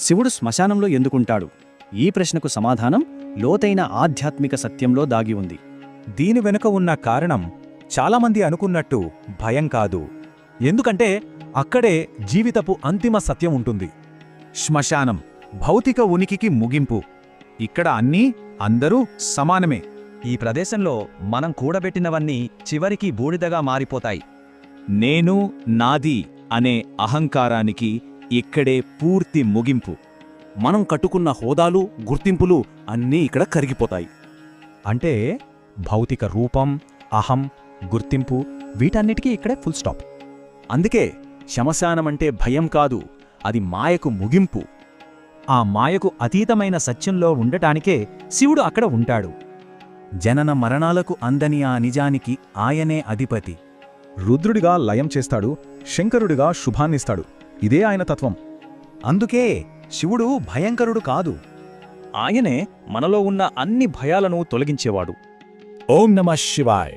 శివుడు శ్మశానంలో ఎందుకుంటాడు? ఈ ప్రశ్నకు సమాధానం లోతైన ఆధ్యాత్మిక సత్యంలో దాగి ఉంది. దీని వెనుక ఉన్న కారణం చాలామంది అనుకున్నట్టు భయం కాదు. ఎందుకంటే అక్కడే జీవితపు అంతిమ సత్యం ఉంటుంది. శ్మశానం భౌతిక ఉనికికి ముగింపు. ఇక్కడ అన్నీ అందరూ సమానమే. ఈ ప్రదేశంలో మనం కూడబెట్టినవన్నీ చివరికి బూడిదగా మారిపోతాయి. నేను నాది అనే అహంకారానికి ఇక్కడే పూర్తి ముగింపు. మనం కట్టుకున్న హోదాలు, గుర్తింపులు అన్నీ ఇక్కడ కరిగిపోతాయి. అంటే భౌతిక రూపం, అహం, గుర్తింపు వీటన్నిటికీ ఇక్కడే ఫుల్ స్టాప్. అందుకే శ్మశానమంటే భయం కాదు, అది మాయకు ముగింపు. ఆ మాయకు అతీతమైన సత్యంలో ఉండటానికే శివుడు అక్కడ ఉంటాడు. జనన మరణాలకు అందని ఆ నిజానికి ఆయనే అధిపతి. రుద్రుడిగా లయం చేస్తాడు, శంకరుడిగా శుభాన్నిస్తాడు. ఇదే ఆయన తత్వం. అందుకే శివుడు భయంకరుడు కాదు, ఆయనే మనలో ఉన్న అన్ని భయాలను తొలగించేవాడు. ఓం నమః శివాయ్.